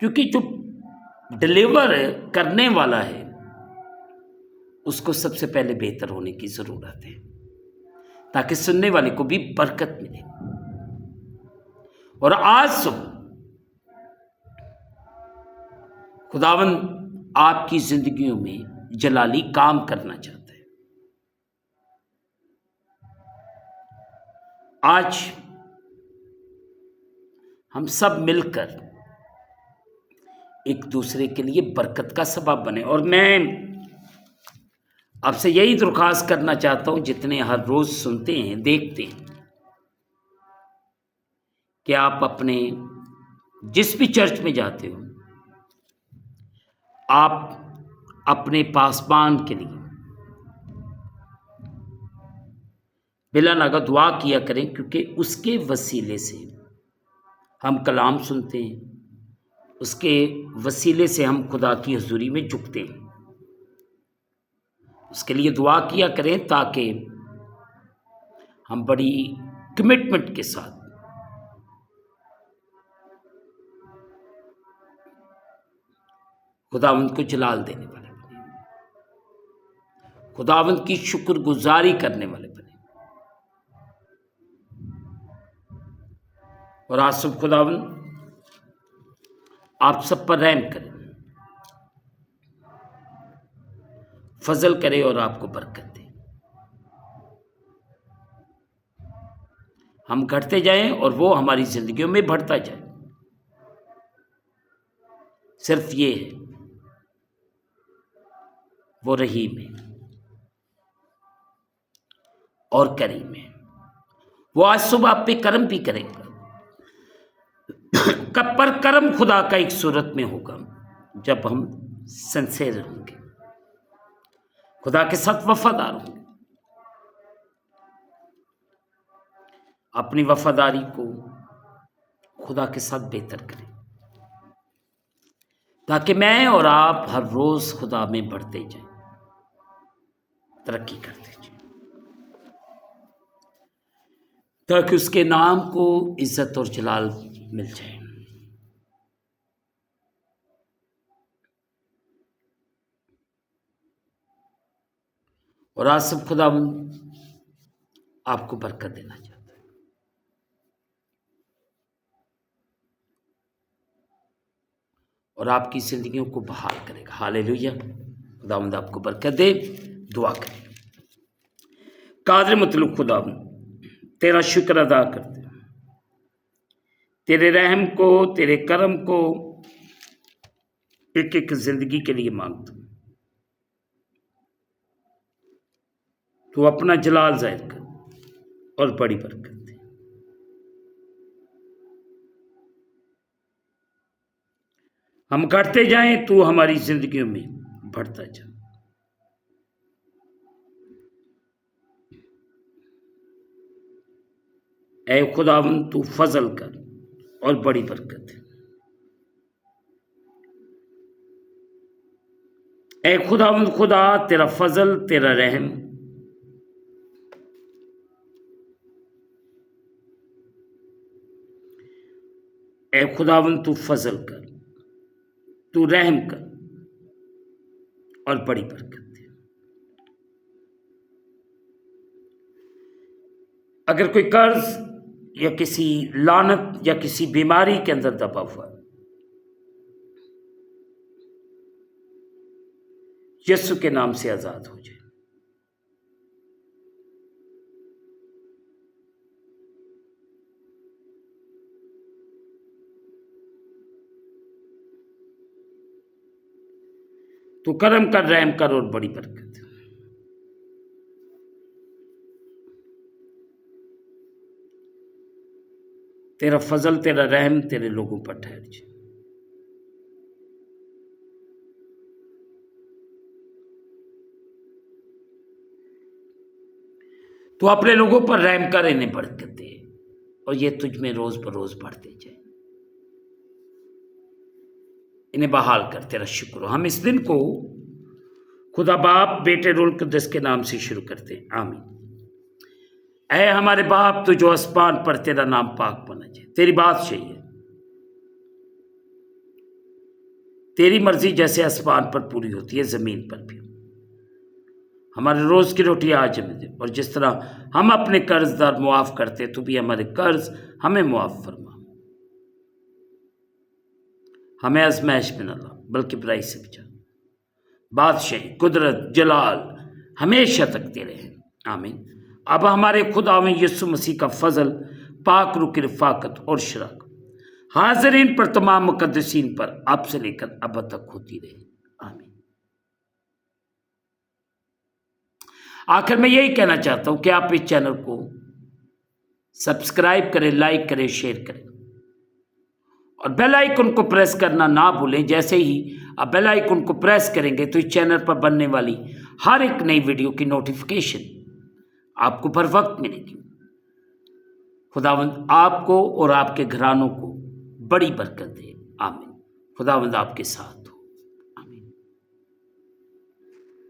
کیونکہ جو ڈلیور کرنے والا ہے اس کو سب سے پہلے بہتر ہونے کی ضرورت ہے، تاکہ سننے والے کو بھی برکت ملے۔ اور آج صبح خداوند آپ کی زندگیوں میں جلالی کام کرنا چاہتا ہے۔ آج ہم سب مل کر ایک دوسرے کے لیے برکت کا سبب بنے، اور میں آپ سے یہی درخواست کرنا چاہتا ہوں، جتنے ہر روز سنتے ہیں دیکھتے ہیں، کہ آپ اپنے جس بھی چرچ میں جاتے ہو، آپ اپنے پاسبان کے لیے بلا ناغہ دعا کیا کریں، کیونکہ اس کے وسیلے سے ہم کلام سنتے ہیں، اس کے وسیلے سے ہم خدا کی حضوری میں جھکتے ہیں۔ اس کے لیے دعا کیا کریں تاکہ ہم بڑی کمٹمنٹ کے ساتھ خداوند کو جلال دینے والے بنے، خداوند کی شکر گزاری کرنے والے بنے۔ اور آج صبح خداوند آپ سب پر رحم کرے، فضل کرے اور آپ کو برکت دے۔ ہم گھٹتے جائیں اور وہ ہماری زندگیوں میں بڑھتا جائے۔ صرف یہ ہے، وہ رحیم ہے اور کریم ہے، وہ آج صبح آپ پہ کرم بھی کرے گا۔ پر کرم خدا کا ایک صورت میں ہوگا جب ہم سنسیئر ہوں گے، خدا کے ساتھ وفادار ہوں گے۔ اپنی وفاداری کو خدا کے ساتھ بہتر کریں، تاکہ میں اور آپ ہر روز خدا میں بڑھتے جائیں، ترقی کرتے جائیں، تاکہ اس کے نام کو عزت اور جلال مل جائے۔ اور آج سب خدا آپ کو برکت دینا چاہتا ہے۔ اور آپ کی زندگیوں کو بحال کرے گا۔ ہاللیلویا، خداوند آپ کو برکت دے۔ دعا کریں۔ قادر مطلق خداوند، تیرا شکر ادا کرتے ہیں، تیرے رحم کو، تیرے کرم کو ایک ایک زندگی کے لیے مانگتا ہوں۔ تو اپنا جلال ظاہر کر اور بڑی برکت دے۔ ہم گھٹتے جائیں، تو ہماری زندگیوں میں بڑھتا جا۔ اے خداوند، تو فضل کر اور بڑی برکت دے۔ اے خداوند خدا، تیرا فضل، تیرا رحم اے خداوند، تو فضل کر، تو رحم کر اور بڑی برکت دے۔ اگر کوئی قرض یا کسی لعنت یا کسی بیماری کے اندر دبا ہوا ہے، یسوع کے نام سے آزاد ہو جائے۔ تو کرم کر، رحم کر اور بڑی برکت۔ تیرا فضل، تیرا رحم تیرے لوگوں پر ٹھہر جائے۔ تو اپنے لوگوں پر رحم کر، انہیں برکت دے، اور یہ تجھ میں روز بروز بڑھتے جائیں۔ انہیں بحال کر، تیرا شکر ہو۔ ہم اس دن کو خدا باپ، بیٹے، روح القدس کے نام سے شروع کرتے ہیں، آمین۔ اے ہمارے باپ، تو جو آسمان پر، تیرا نام پاک ہونا چاہیے، تیری بات چاہیے، تیری مرضی جیسے آسمان پر پوری ہوتی ہے زمین پر بھی. ہمارے روز کی روٹی آج ہمیں دے، اور جس طرح ہم اپنے قرض دار معاف کرتے تو بھی ہمارے قرض ہمیں معاف فرما. ہمیں آزمائش میں نہ لا بلکہ برائی سے بچا. بادشاہی، قدرت، جلال ہمیشہ تک تیرے ہیں، آمین. اب ہمارے خداوند یسوع مسیح کا فضل، پاک روح کی رفاقت اور شراکت حاضرین پر، تمام مقدسین پر اب سے لے کر اب تک ہوتی رہے، آمین. آخر میں یہی کہنا چاہتا ہوں کہ آپ اس چینل کو سبسکرائب کریں، لائک کریں، شیئر کریں، اور بیل آئیکن کو پریس کرنا نہ بھولیں. جیسے ہی آپ بیل آئیکن کو پریس کریں گے تو اس چینل پر بننے والی ہر ایک نئی ویڈیو کی نوٹیفیکیشن آپ کو بر وقت ملے گی. خداوند آپ کو اور آپ کے گھرانوں کو بڑی برکت دے، آمین. خداوند آپ کے ساتھ ہو.